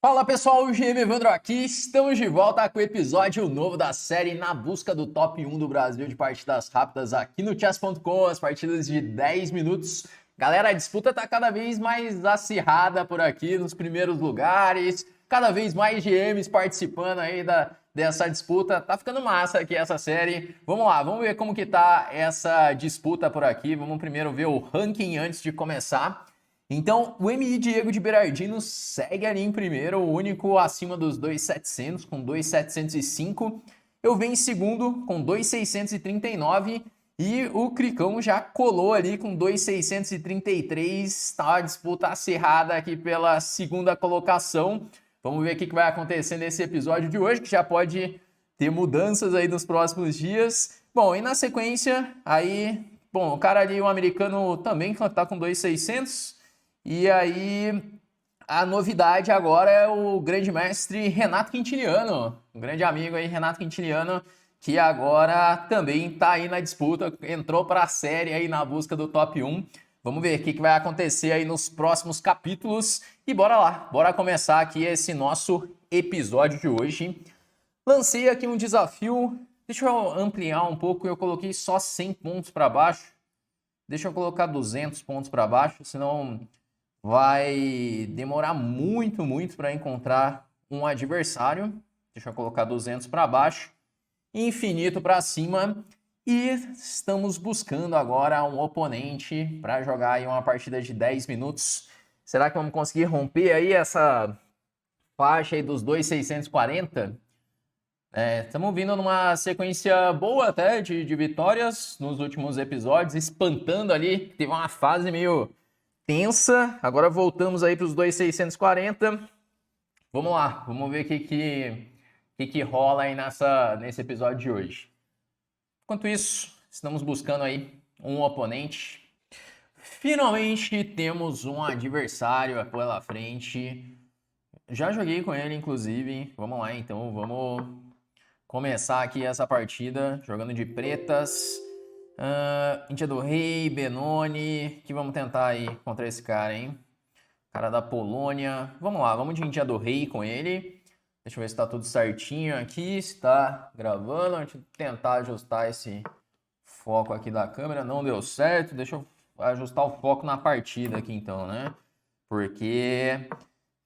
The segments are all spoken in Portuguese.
Fala pessoal, o GM Evandro aqui, estamos de volta com o episódio novo da série Na Busca do Top 1 do Brasil de partidas rápidas aqui no chess.com, as partidas de 10 minutos. Galera, a disputa está cada vez mais acirrada por aqui nos primeiros lugares, cada vez mais GMs participando aí dessa disputa, tá ficando massa aqui essa série. Vamos lá, vamos ver como que tá essa disputa por aqui, vamos primeiro ver o ranking antes de começar. Então, o MI Diego de Berardino segue ali em primeiro, o único acima dos 2.700, com 2.705. Eu venho em segundo, com 2.639. E o Cricão já colou ali com 2.633. Está a disputa acirrada aqui pela segunda colocação. Vamos ver o que vai acontecer nesse episódio de hoje, que já pode ter mudanças aí nos próximos dias. Bom, e na sequência, aí... Bom, o cara ali, o americano também, que está com 2.600. E aí, a novidade agora é o grande mestre Renato Quintiliano, um grande amigo aí, Renato Quintiliano, que agora também está aí na disputa, entrou para a série aí na busca do top 1. Vamos ver o que vai acontecer aí nos próximos capítulos e bora lá, bora começar aqui esse nosso episódio de hoje. Lancei aqui um desafio, deixa eu ampliar um pouco, eu coloquei só 100 pontos para baixo, deixa eu colocar 200 pontos para baixo, senão... vai demorar muito para encontrar um adversário. Deixa eu colocar 200 para baixo, infinito para cima. E estamos buscando agora um oponente para jogar aí uma partida de 10 minutos. Será que vamos conseguir romper aí essa faixa aí dos 2.640? Estamos vindo numa sequência boa até de vitórias nos últimos episódios, espantando ali. Teve uma fase meio... tensa, agora voltamos aí para os 2.640. Vamos lá, vamos ver o que rola aí nesse episódio de hoje. Enquanto isso, estamos buscando aí um oponente. Finalmente temos um adversário pela frente. Já joguei com ele, inclusive. Vamos lá, então, vamos começar aqui essa partida jogando de pretas. Índia do Rei, Benoni, que vamos tentar aí contra esse cara, hein? Cara da Polônia. Vamos lá, vamos de Índia do Rei com ele. Deixa eu ver se tá tudo certinho aqui, se tá gravando. Deixa eu tentar ajustar esse foco aqui da câmera. Não deu certo, deixa eu ajustar o foco na partida aqui então, né? Porque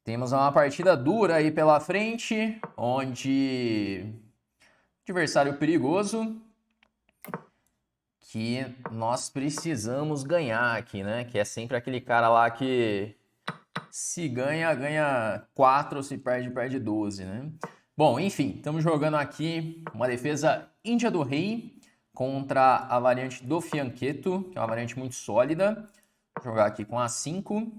temos uma partida dura aí pela frente, onde adversário perigoso, que nós precisamos ganhar aqui, né? Que é sempre aquele cara lá que se ganha, ganha 4, se perde, perde 12, né? Bom, enfim, estamos jogando aqui uma defesa Índia do Rei contra a variante do Fianchetto, que é uma variante muito sólida. Vou jogar aqui com A5.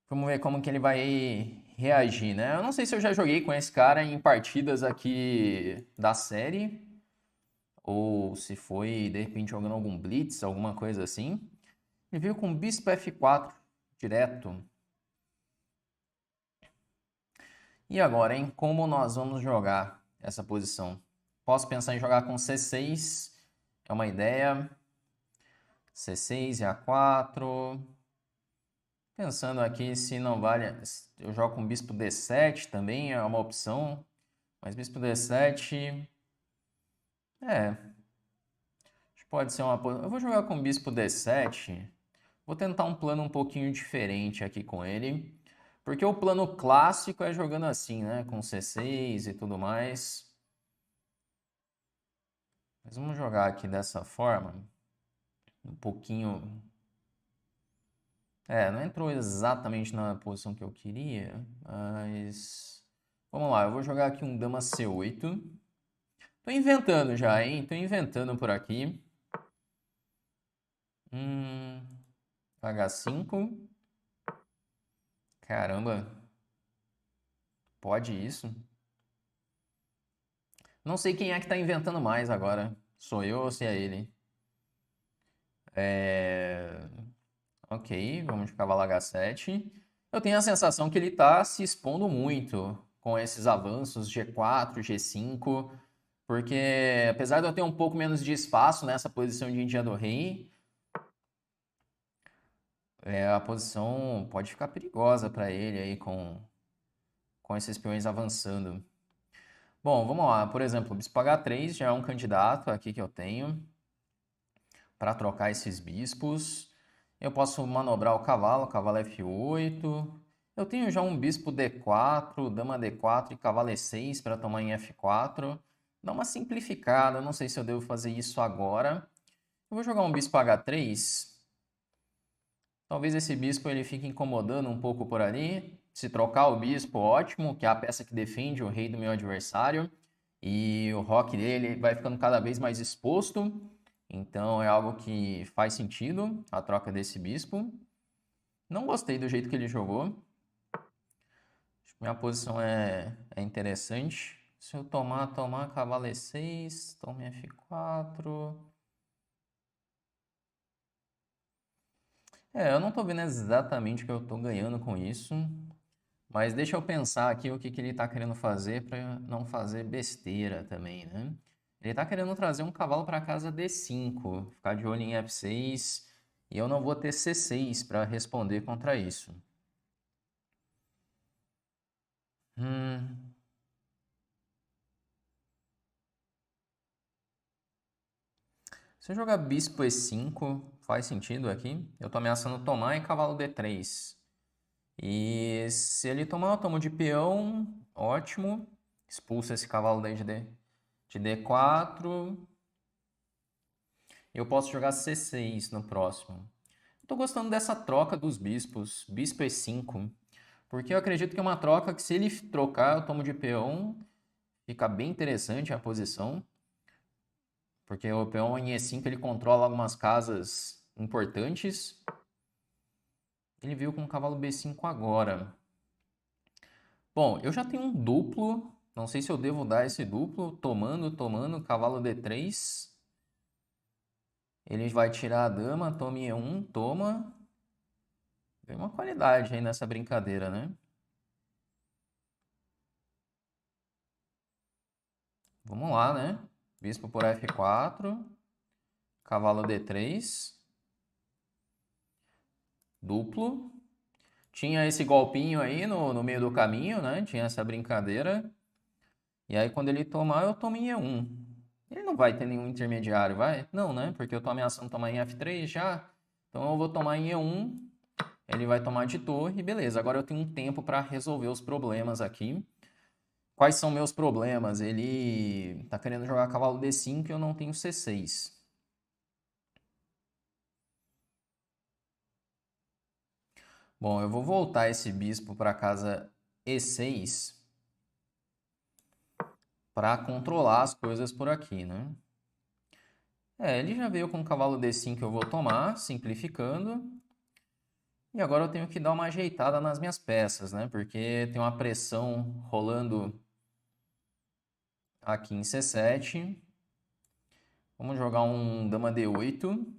Vamos ver como que ele vai reagir, né? Eu não sei se eu já joguei com esse cara em partidas aqui da série, ou se foi, de repente, jogando algum blitz, alguma coisa assim. Ele veio com bispo F4 direto. E agora, hein? Como nós vamos jogar essa posição? Posso pensar em jogar com C6, é uma ideia. C6 e A4. Pensando aqui se não vale... Eu jogo com bispo D7 também, é uma opção. Mas bispo D7... pode ser uma... Eu vou jogar com bispo D7. Vou tentar um plano um pouquinho diferente aqui com ele. Porque o plano clássico é jogando assim, né? Com C6 e tudo mais. Mas vamos jogar aqui dessa forma. Um pouquinho... não entrou exatamente na posição que eu queria. Mas... vamos lá, eu vou jogar aqui um dama C8. Tô inventando já, hein? Tô inventando por aqui. H5. Caramba. Pode isso? Não sei quem é que tá inventando mais agora. Sou eu ou se é ele? Ok, vamos de cavalo H7. Eu tenho a sensação que ele tá se expondo muito com esses avanços G4, G5. Porque apesar de eu ter um pouco menos de espaço nessa posição de Índia do Rei... a posição pode ficar perigosa para ele aí com esses peões avançando. Bom, vamos lá. Por exemplo, bispo H3 já é um candidato aqui que eu tenho para trocar esses bispos. Eu posso manobrar o cavalo F8. Eu tenho já um bispo D4, dama D4 e cavalo E6 para tomar em F4. Dá uma simplificada, não sei se eu devo fazer isso agora. Eu vou jogar um bispo H3. Talvez esse bispo ele fique incomodando um pouco por ali. Se trocar o bispo, ótimo, que é a peça que defende o rei do meu adversário. E o roque dele vai ficando cada vez mais exposto. Então é algo que faz sentido, a troca desse bispo. Não gostei do jeito que ele jogou. Acho que minha posição é interessante. Se eu tomar cavalo E6, tome F4. Eu não tô vendo exatamente o que eu tô ganhando com isso. Mas deixa eu pensar aqui o que ele tá querendo fazer para não fazer besteira também, né? Ele tá querendo trazer um cavalo para casa D5, ficar de olho em F6, e eu não vou ter C6 para responder contra isso. Se eu jogar bispo E5, faz sentido aqui. Eu tô ameaçando tomar e cavalo D3. E se ele tomar, eu tomo de peão, ótimo. Expulsa esse cavalo daí de D4. Eu posso jogar C6 no próximo. Estou gostando dessa troca dos bispos, bispo E5, porque eu acredito que é uma troca que se ele trocar, eu tomo de peão, fica bem interessante a posição, porque o peão em E5 ele controla algumas casas importantes. Ele veio com o cavalo B5 agora. Bom, eu já tenho um duplo, não sei se eu devo dar esse duplo, tomando, cavalo D3. Ele vai tirar a dama, toma E1, toma. Tem uma qualidade aí nessa brincadeira, né? Vamos lá, né? Bispo por F4, cavalo D3, duplo. Tinha esse golpinho aí no meio do caminho, né? Tinha essa brincadeira. E aí quando ele tomar, eu tomo em E1. Ele não vai ter nenhum intermediário, vai? Não, né? Porque eu tô ameaçando tomar em F3 já. Então eu vou tomar em E1. Ele vai tomar de torre, beleza. Agora eu tenho um tempo para resolver os problemas aqui. Quais são meus problemas? Ele tá querendo jogar cavalo D5 e eu não tenho C6. Bom, eu vou voltar esse bispo para casa E6 para controlar as coisas por aqui, né? Ele já veio com o cavalo D5 que eu vou tomar, simplificando. E agora eu tenho que dar uma ajeitada nas minhas peças, né? Porque tem uma pressão rolando aqui em C7. Vamos jogar um dama D8.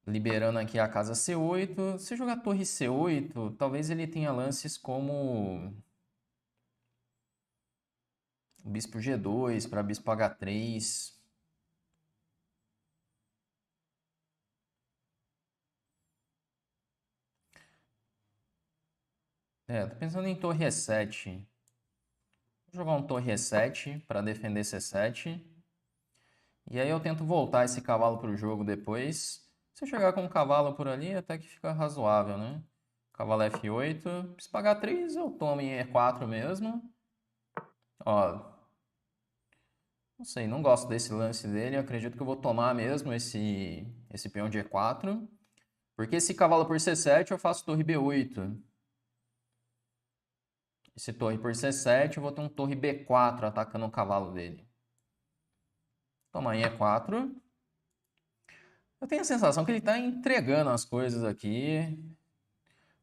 Liberando aqui a casa C8. Se jogar torre C8, talvez ele tenha lances como bispo G2 para bispo H3. Tô pensando em torre E7. Vou jogar um torre E7 para defender C7. E aí eu tento voltar esse cavalo para o jogo depois. Se eu chegar com um cavalo por ali, até que fica razoável, né? Cavalo F8. Se pagar 3, eu tomo em E4 mesmo. Ó, não sei, não gosto desse lance dele. Eu acredito que eu vou tomar mesmo esse peão de E4. Porque esse cavalo por C7 eu faço torre B8. Esse torre por C7 eu vou ter um torre B4 atacando o cavalo dele. Toma em E4. Eu tenho a sensação que ele está entregando as coisas aqui.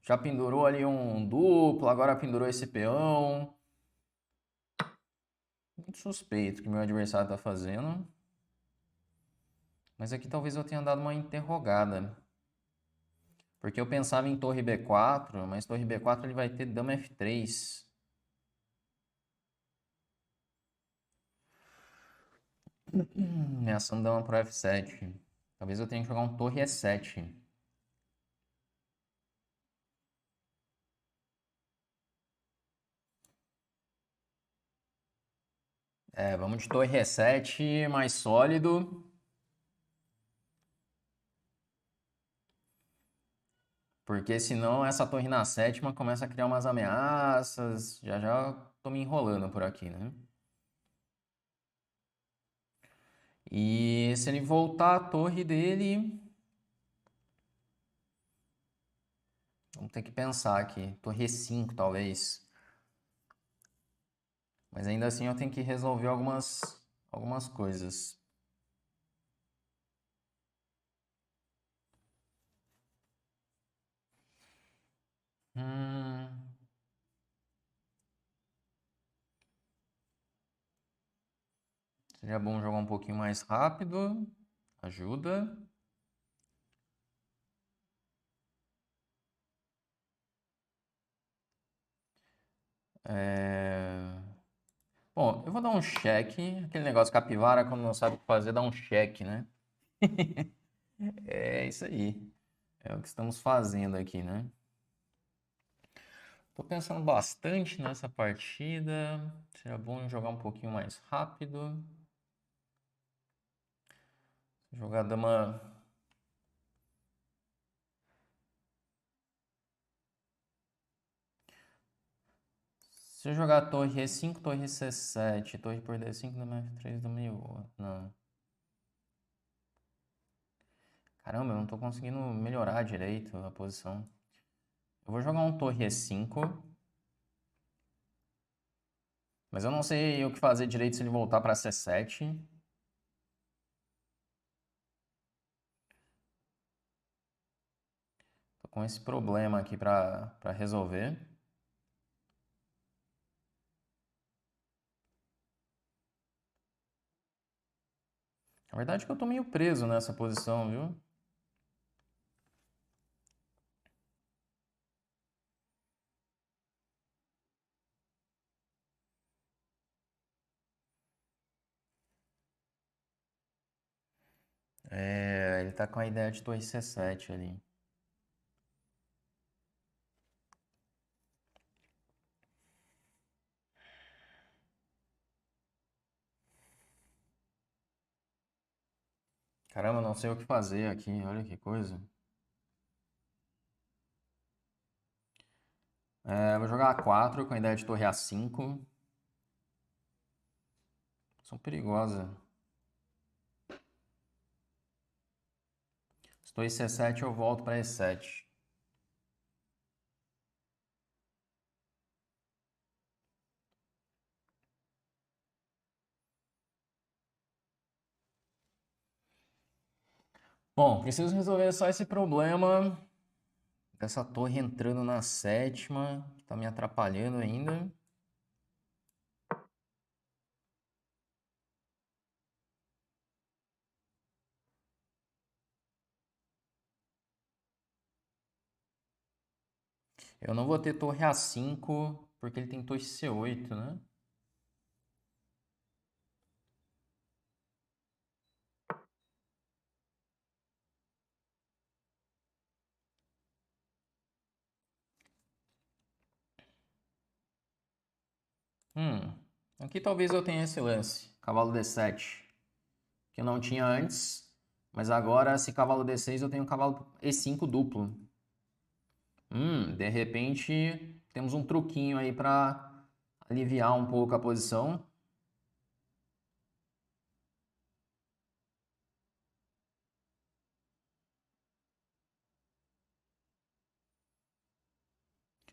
Já pendurou ali um duplo, agora pendurou esse peão. Muito suspeito que meu adversário está fazendo. Mas aqui talvez eu tenha dado uma interrogada. Porque eu pensava em torre B4, mas torre B4 ele vai ter dama F3. Ameaçando dama para F7. Talvez eu tenha que jogar um torre E7. É, vamos de torre E7, mais sólido. Porque senão essa torre na sétima começa a criar umas ameaças. Já já tô me enrolando por aqui, né? E se ele voltar a torre dele, vamos ter que pensar aqui. Torre E5, talvez. Mas ainda assim eu tenho que resolver algumas coisas. Hum, seria bom jogar um pouquinho mais rápido. Ajuda. É... Bom, eu vou dar um cheque. Aquele negócio capivara, quando não sabe o que fazer, dá um cheque, né? É isso aí. É o que estamos fazendo aqui, né? Tô pensando bastante nessa partida. Seria bom jogar um pouquinho mais rápido. Jogar dama. Se eu jogar torre E5, torre C7, torre por D5, dama F3, dama E8. Não. Caramba, eu não tô conseguindo melhorar direito a posição. Eu vou jogar um torre E5. Mas eu não sei o que fazer direito se ele voltar para C7. Tô com esse problema aqui para resolver. Na verdade é que eu tô meio preso nessa posição, viu? É, ele tá com a ideia de torre C7 ali. Caramba, não sei o que fazer aqui, olha que coisa. É, vou jogar A4 com a ideia de torre A5. São perigosas. Se torre C7 eu volto para E7. Bom, preciso resolver só esse problema dessa torre entrando na sétima, que tá me atrapalhando ainda. Eu não vou ter torre A5, porque ele tem torre C8, né? Hum, aqui talvez eu tenha esse lance. Cavalo D7, que eu não tinha antes. Mas agora, se cavalo D6, eu tenho cavalo E5 duplo. De repente, temos um truquinho aí para aliviar um pouco a posição.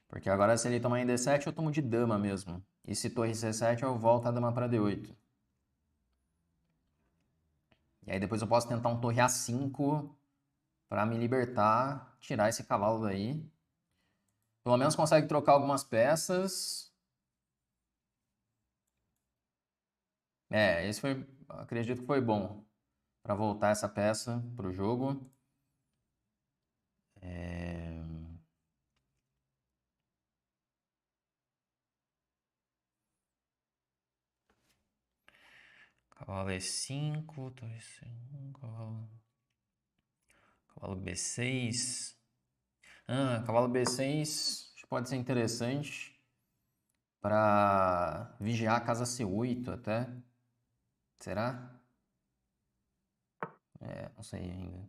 Porque agora, se ele tomar em D7, eu tomo de dama mesmo. E se torre C7, eu volto a dama para D8. E aí depois eu posso tentar um torre A5 para me libertar, tirar esse cavalo daí. Pelo menos consegue trocar algumas peças. É, esse foi, acredito que foi bom para voltar essa peça para o jogo. É... Cavalo E5, torre C1, cavalo... Cavalo B6. Cavalo B6 pode ser interessante para vigiar a casa C8 até. Será? Não sei ainda.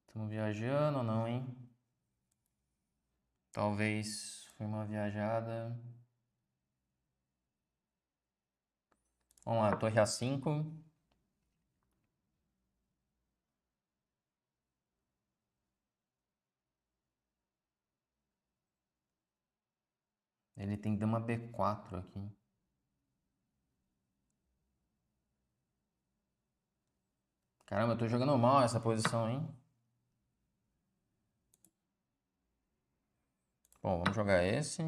Estamos viajando ou não, hein? Talvez foi uma viajada. Vamos lá, torre A5. Ele tem dama B4 aqui. Caramba, eu tô jogando mal essa posição, hein? Bom, vamos jogar esse.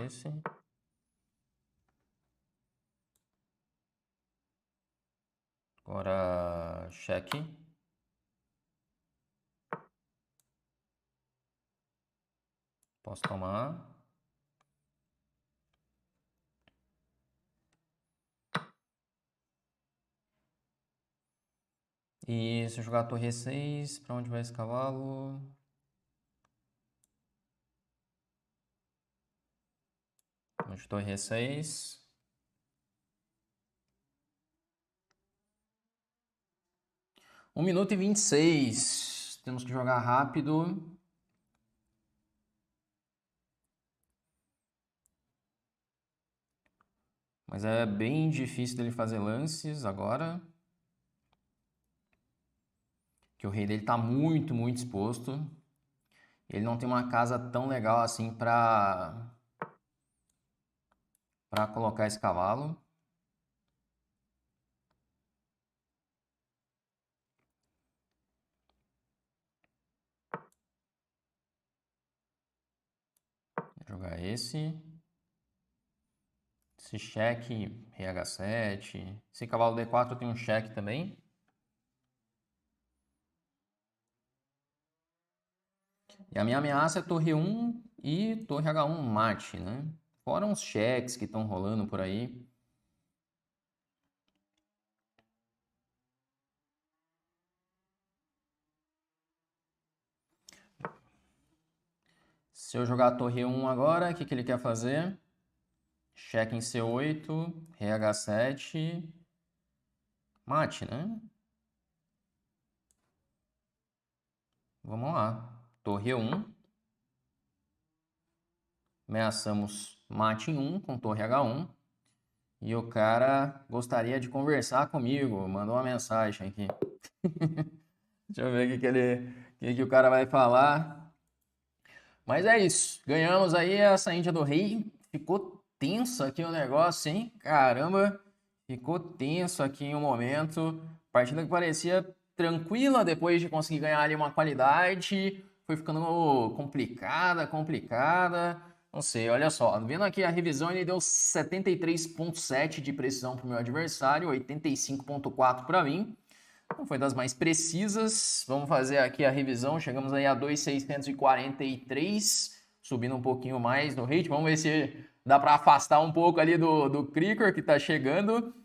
Esse. Agora, cheque. Posso tomar. E se eu jogar a torre E6, pra onde vai esse cavalo? Vamos de torre E6. Um minuto e 26. Temos que jogar rápido. Mas é bem difícil dele fazer lances agora. Que o rei dele tá muito, muito exposto. Ele não tem uma casa tão legal assim pra colocar esse cavalo. Vou jogar esse. Esse cheque, rei H7. Esse cavalo D4 tem um cheque também. E a minha ameaça é torre 1 e torre H1 mate, né? Fora uns cheques que estão rolando por aí. Se eu jogar a torre 1 agora, o que ele quer fazer? Cheque em C8, rei H7, mate, né? Vamos lá. Torre 1. Ameaçamos mate em 1 com torre H1. E o cara gostaria de conversar comigo. Mandou uma mensagem aqui. Deixa eu ver o que o cara vai falar. Mas é isso. Ganhamos aí essa Índia do Rei. Ficou tenso aqui o negócio, hein? Caramba, ficou tenso aqui em um momento. Partida que parecia tranquila depois de conseguir ganhar ali uma qualidade. Foi ficando complicada. Não sei, olha só. Vendo aqui a revisão, ele deu 73,7 de precisão para o meu adversário, 85,4 para mim. Não foi das mais precisas. Vamos fazer aqui a revisão. Chegamos aí a 2.643, subindo um pouquinho mais no rate. Vamos ver se dá para afastar um pouco ali do Cricker que está chegando.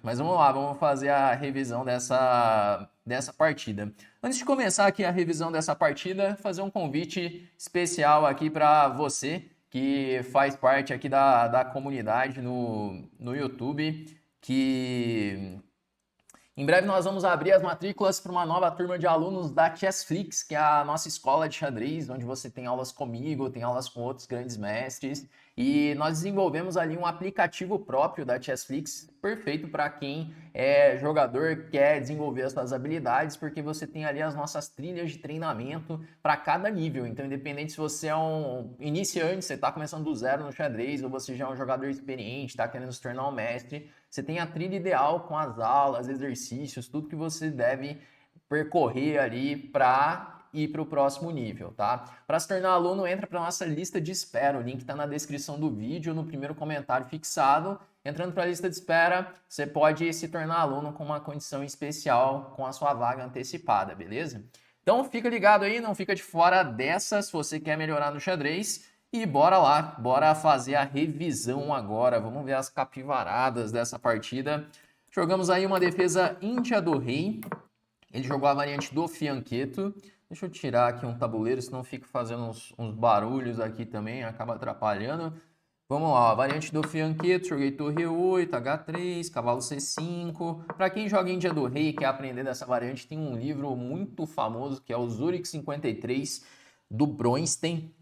Mas vamos lá, vamos fazer a revisão dessa partida. Antes de começar aqui a revisão dessa partida, fazer um convite especial aqui para você que faz parte aqui da comunidade no YouTube, que em breve nós vamos abrir as matrículas para uma nova turma de alunos da Chessflix, que é a nossa escola de xadrez, onde você tem aulas comigo, tem aulas com outros grandes mestres. E nós desenvolvemos ali um aplicativo próprio da Chessflix, perfeito para quem é jogador, quer desenvolver as suas habilidades, porque você tem ali as nossas trilhas de treinamento para cada nível. Então, independente se você é um iniciante, você está começando do zero no xadrez, ou você já é um jogador experiente, está querendo se tornar um mestre, você tem a trilha ideal com as aulas, exercícios, tudo que você deve percorrer ali para ir para o próximo nível, tá? Para se tornar aluno, entra para nossa lista de espera. O link está na descrição do vídeo, no primeiro comentário fixado. Entrando para a lista de espera, você pode se tornar aluno com uma condição especial, com a sua vaga antecipada, beleza? Então fica ligado aí, não fica de fora dessa se você quer melhorar no xadrez. E bora lá, bora fazer a revisão agora. Vamos ver as capivaradas dessa partida. Jogamos aí uma defesa Índia do Rei. Ele jogou a variante do Fianchetto. Deixa eu tirar aqui um tabuleiro, senão fico fazendo uns barulhos aqui também, acaba atrapalhando. Vamos lá, a variante do Fianchetto, joguei torre E8, H3, cavalo C5. Para quem joga Índia do Rei e quer aprender dessa variante, tem um livro muito famoso que é o Zurich 53, do Bronstein.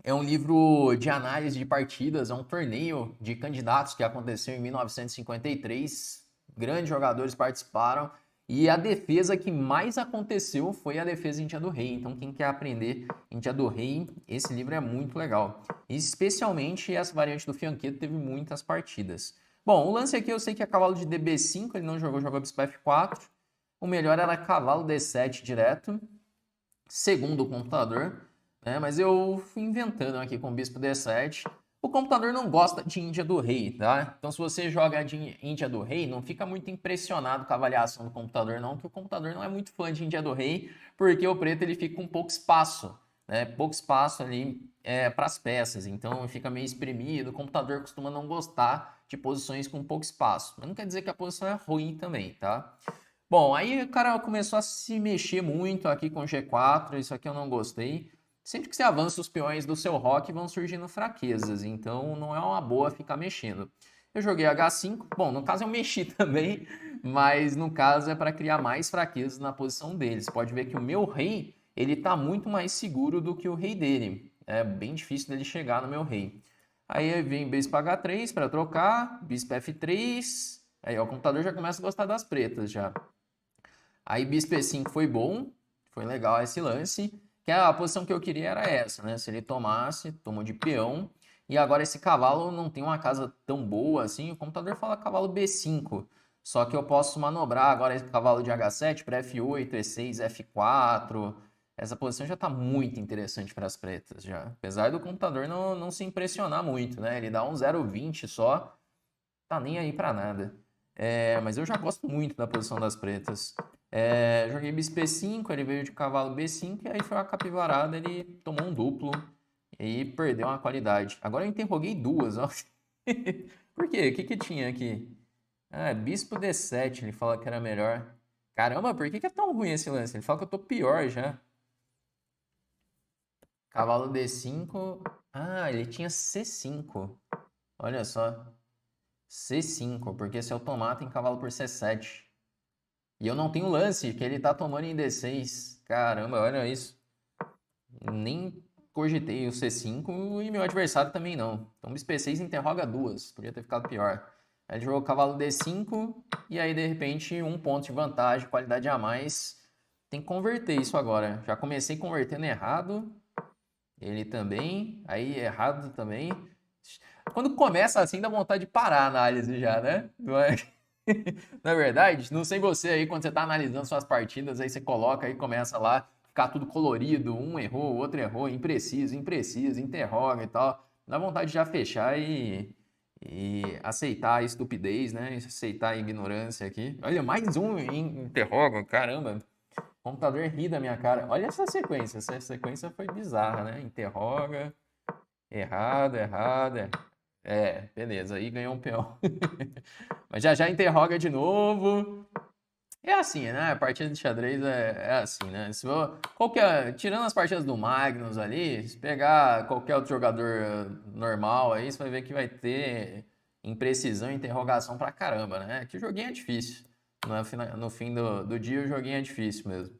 É um livro de análise de partidas, é um torneio de candidatos que aconteceu em 1953. Grandes jogadores participaram. E a defesa que mais aconteceu foi a defesa Índia do Rei. Então, quem quer aprender Índia do Rei, esse livro é muito legal. E especialmente essa variante do Fianchetto teve muitas partidas. Bom, o lance aqui eu sei que é cavalo de DB5, ele não jogou, jogou bispo F4. O melhor era cavalo D7 direto, segundo o computador, né? Mas eu fui inventando aqui com o bispo D7. O computador não gosta de Índia do Rei, tá? Então, se você joga de Índia do Rei, não fica muito impressionado com a avaliação do computador, não, que o computador não é muito fã de Índia do Rei, porque o preto ele fica com pouco espaço, né? Pouco espaço ali para as peças, então fica meio espremido. O computador costuma não gostar de posições com pouco espaço, mas não quer dizer que a posição é ruim também, tá? Bom, aí o cara começou a se mexer muito aqui com G4, isso aqui eu não gostei. Sempre que você avança os peões do seu rock, vão surgindo fraquezas, então não é uma boa ficar mexendo. Eu joguei H5, bom, no caso eu mexi também, mas no caso é para criar mais fraquezas na posição deles. Pode ver que o meu rei, ele tá muito mais seguro do que o rei dele. É bem difícil dele chegar no meu rei. Aí vem bispo H3 para trocar, bispo F3, aí ó, o computador já começa a gostar das pretas já. Aí bispo E5 foi bom, foi legal esse lance. Que a posição que eu queria era essa, né? Se ele tomasse, tomou de peão. E agora esse cavalo não tem uma casa tão boa assim. O computador fala cavalo B5. Só que eu posso manobrar agora esse cavalo de H7 para F8, E6, F4. Essa posição já está muito interessante para as pretas já. Apesar do computador não se impressionar muito, né? Ele dá um 0,20 só. Tá nem aí para nada. Mas eu já gosto muito da posição das pretas. Joguei bispo B5, ele veio de cavalo B5 e aí foi uma capivarada, ele tomou um duplo e perdeu uma qualidade. Agora eu interroguei duas, ó. Por quê? O que tinha aqui? Ah, bispo D7, ele fala que era melhor. Caramba, por que é tão ruim esse lance? Ele fala que eu tô pior já. Cavalo D5. Ah, ele tinha C5. Olha só. C5, porque se eu tomar tem cavalo por C7. E eu não tenho lance, que ele tá tomando em D6. Caramba, olha isso. Nem cogitei o C5 e meu adversário também não. Então bispo E6 interroga duas. Podia ter ficado pior. Aí ele jogou cavalo D5 e aí de repente um ponto de vantagem, qualidade a mais. Tem que converter isso agora. Já comecei convertendo errado. Ele também. Aí errado também. Quando começa assim, dá vontade de parar a análise já, né? Não é? Na verdade, não sei você aí, quando você está analisando suas partidas, aí você coloca aí, começa lá, ficar tudo colorido, um errou, o outro errou, impreciso, interroga e tal. Dá vontade de já fechar e aceitar a estupidez, né? Aceitar a ignorância aqui. Olha, mais um interroga, caramba. O computador ri da minha cara. Olha essa sequência foi bizarra, né? Interroga, errado, errado. Beleza, aí ganhou um peão. Mas já interroga de novo. É assim, né? A partida de xadrez é assim, né? Se for, tirando as partidas do Magnus ali, se pegar qualquer outro jogador normal aí, você vai ver que vai ter imprecisão e interrogação pra caramba, né? Que o joguinho é difícil. No fim do dia, o joguinho é difícil mesmo.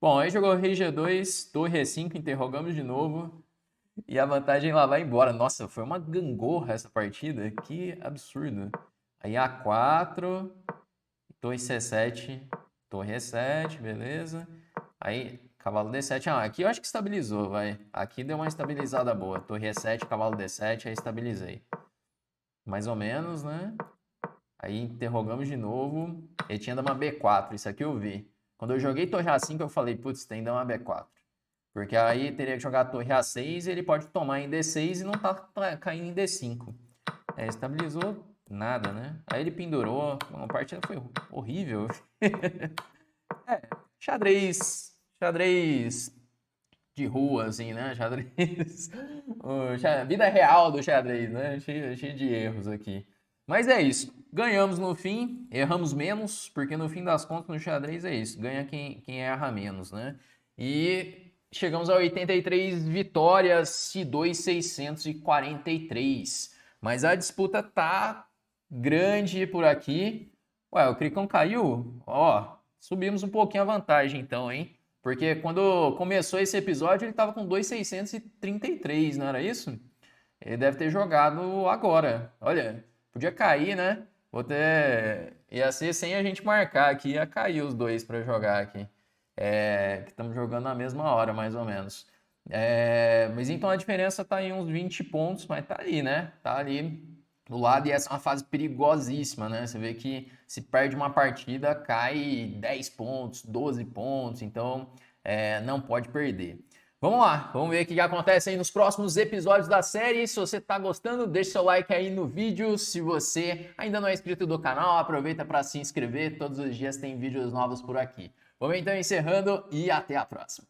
Bom, aí jogou rei G2, torre E5, interrogamos de novo. E a vantagem lá vai embora. Nossa, foi uma gangorra essa partida. Que absurdo. Aí A4, torre C7, torre E7, beleza. Aí cavalo D7. Ah, aqui eu acho que estabilizou, vai. Aqui deu uma estabilizada boa. Torre E7, cavalo D7, aí estabilizei. Mais ou menos, né? Aí interrogamos de novo. Ele tinha dama B4, isso aqui eu vi. Quando eu joguei torre A5, eu falei, putz, tem dama B4. Porque aí teria que jogar a torre A6 e ele pode tomar em D6 e não tá caindo em D5. Estabilizou nada, né? Aí ele pendurou. Uma partida foi horrível. Xadrez de rua, assim, né? Xadrez. Vida real do xadrez, né? Cheio de erros aqui. Mas é isso. Ganhamos no fim, erramos menos, porque no fim das contas no xadrez é isso. Ganha quem erra menos, né? E chegamos a 83 vitórias e 2.643. Mas a disputa tá grande por aqui. Ué, o Cricão caiu? Ó, subimos um pouquinho a vantagem então, hein? Porque quando começou esse episódio ele tava com 2.633, não era isso? Ele deve ter jogado agora. Olha, podia cair, né? Ia ser sem a gente marcar aqui, ia cair os dois para jogar aqui. Que estamos jogando na mesma hora, mais ou menos. Mas então a diferença tá em uns 20 pontos, mas tá ali, né? Tá ali do lado e essa é uma fase perigosíssima, né? Você vê que se perde uma partida, cai 10 pontos, 12 pontos, então não pode perder. Vamos lá, vamos ver o que acontece aí nos próximos episódios da série. Se você tá gostando, deixa seu like aí no vídeo. Se você ainda não é inscrito do canal, aproveita para se inscrever. Todos os dias tem vídeos novos por aqui. Vamos então encerrando e até a próxima.